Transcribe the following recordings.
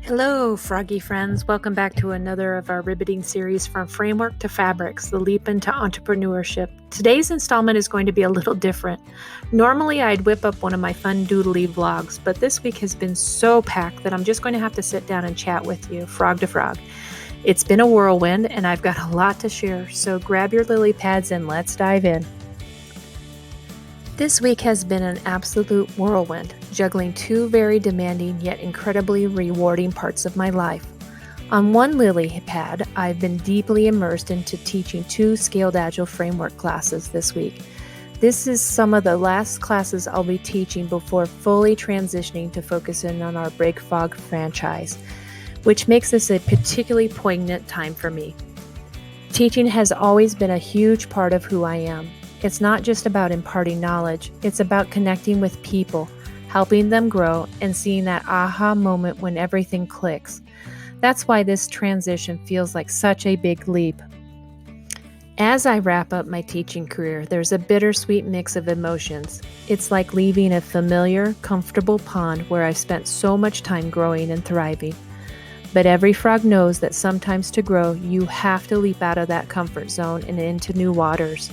Hello, froggy friends. Welcome back to another of our ribbiting series from framework to fabrics, the leap into entrepreneurship. Today's installment is going to be a little different. Normally, I'd whip up one of my fun doodly vlogs, but this week has been so packed that I'm just going to have to sit down and chat with you, frog to frog. It's been a whirlwind, and I've got a lot to share, so grab your lily pads and let's dive in. This week has been an absolute whirlwind, juggling two very demanding yet incredibly rewarding parts of my life. On one lily pad, I've been deeply immersed into teaching two Scaled Agile Framework classes this week. This is some of the last classes I'll be teaching before fully transitioning to focusing on our Big Frog franchise, which makes this a particularly poignant time for me. Teaching has always been a huge part of who I am. It's not just about imparting knowledge, it's about connecting with people, helping them grow, and seeing that aha moment when everything clicks. That's why this transition feels like such a big leap. As I wrap up my teaching career, there's a bittersweet mix of emotions. It's like leaving a familiar, comfortable pond where I've spent so much time growing and thriving. But every frog knows that sometimes to grow, you have to leap out of that comfort zone and into new waters.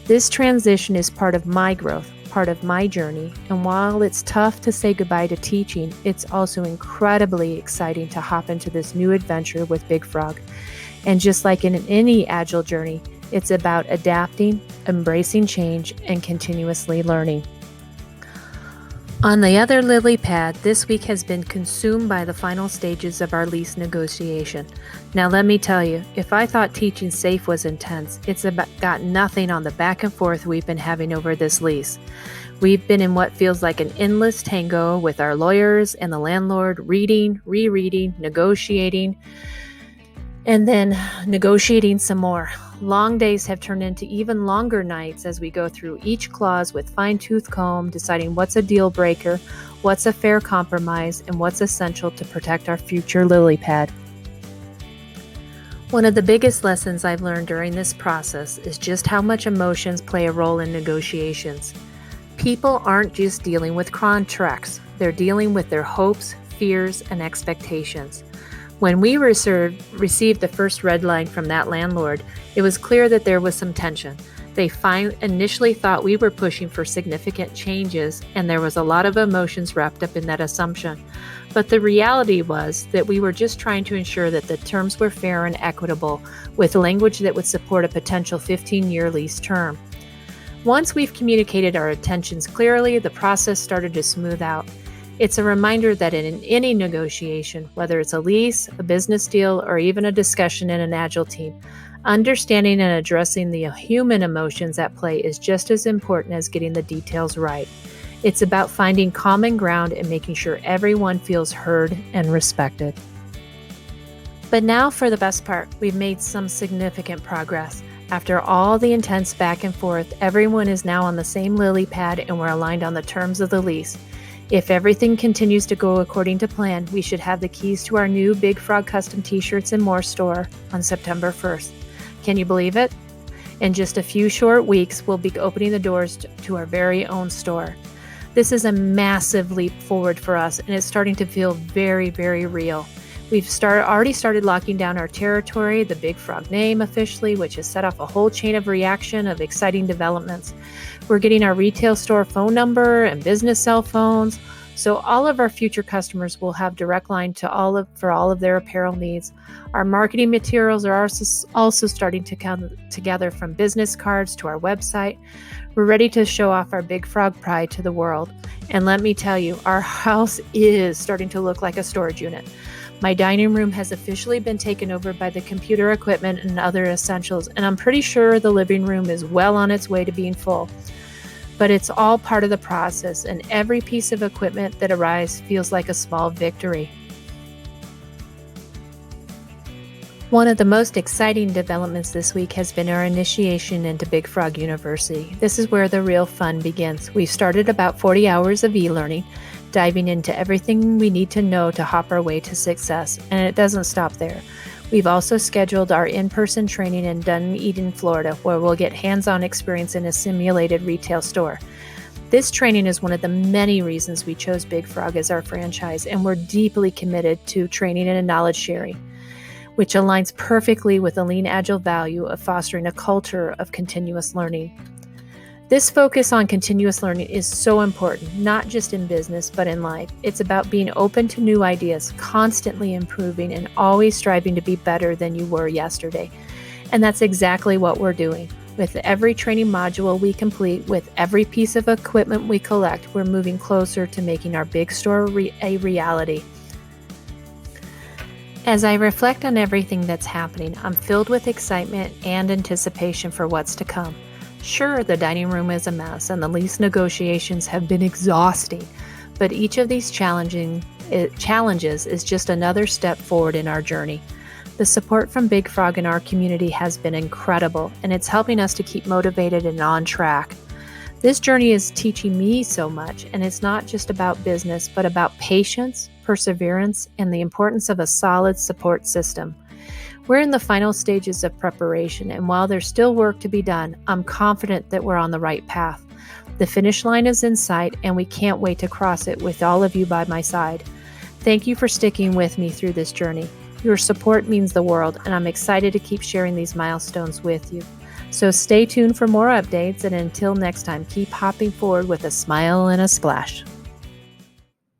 This transition is part of my growth, part of my journey, and while it's tough to say goodbye to teaching, it's also incredibly exciting to hop into this new adventure with Big Frog. And just like in any agile journey, it's about adapting, embracing change, and continuously learning. On the other lily pad, this week has been consumed by the final stages of our lease negotiation. Now let me tell you, if I thought teaching SAFE was intense, it's got nothing on the back and forth we've been having over this lease. We've been in what feels like an endless tango with our lawyers and the landlord, reading, rereading, negotiating, and then negotiating some more. Long days have turned into even longer nights as we go through each clause with fine-tooth comb, deciding what's a deal breaker, what's a fair compromise, and what's essential to protect our future lily pad. One of the biggest lessons I've learned during this process is just how much emotions play a role in negotiations. People aren't just dealing with contracts, they're dealing with their hopes, fears, and expectations. When we received the first red line from that landlord, it was clear that there was some tension. They initially thought we were pushing for significant changes, and there was a lot of emotions wrapped up in that assumption. But the reality was that we were just trying to ensure that the terms were fair and equitable, with language that would support a potential 15-year lease term. Once we've communicated our intentions clearly, the process started to smooth out. It's a reminder that in any negotiation, whether it's a lease, a business deal, or even a discussion in an agile team, understanding and addressing the human emotions at play is just as important as getting the details right. It's about finding common ground and making sure everyone feels heard and respected. But now for the best part, we've made some significant progress. After all the intense back and forth, everyone is now on the same lily pad and we're aligned on the terms of the lease. If everything continues to go according to plan, we should have the keys to our new Big Frog custom t-shirts and more store on September 1st. Can you believe it? In just a few short weeks, we'll be opening the doors to our very own store. This is a massive leap forward for us, and it's starting to feel very, very real. We've already started locking down our territory, the Big Frog name officially, which has set off a whole chain of reaction of exciting developments. We're getting our retail store phone number and business cell phones, so all of our future customers will have direct line to for all of their apparel needs. Our marketing materials are also starting to come together, from business cards to our website. We're ready to show off our Big Frog pride to the world. And let me tell you, our house is starting to look like a storage unit. My dining room has officially been taken over by the computer equipment and other essentials, and I'm pretty sure the living room is well on its way to being full. But it's all part of the process, and every piece of equipment that arrives feels like a small victory. One of the most exciting developments this week has been our initiation into Big Frog University. This is where the real fun begins. We've started about 40 hours of e-learning, diving into everything we need to know to hop our way to success, and it doesn't stop there. We've also scheduled our in-person training in Dunedin, Florida, where we'll get hands-on experience in a simulated retail store. This training is one of the many reasons we chose Big Frog as our franchise, and we're deeply committed to training and knowledge sharing, which aligns perfectly with the lean agile value of fostering a culture of continuous learning. This focus on continuous learning is so important, not just in business, but in life. It's about being open to new ideas, constantly improving, and always striving to be better than you were yesterday. And that's exactly what we're doing. With every training module we complete, with every piece of equipment we collect, we're moving closer to making our big store a reality. As I reflect on everything that's happening, I'm filled with excitement and anticipation for what's to come. Sure, the dining room is a mess and the lease negotiations have been exhausting, but each of these challenges is just another step forward in our journey. The support from Big Frog in our community has been incredible, and it's helping us to keep motivated and on track. This journey is teaching me so much, and it's not just about business, but about patience, perseverance, and the importance of a solid support system. We're in the final stages of preparation, and while there's still work to be done, I'm confident that we're on the right path. The finish line is in sight, and we can't wait to cross it with all of you by my side. Thank you for sticking with me through this journey. Your support means the world, and I'm excited to keep sharing these milestones with you. So stay tuned for more updates, and until next time, keep hopping forward with a smile and a splash.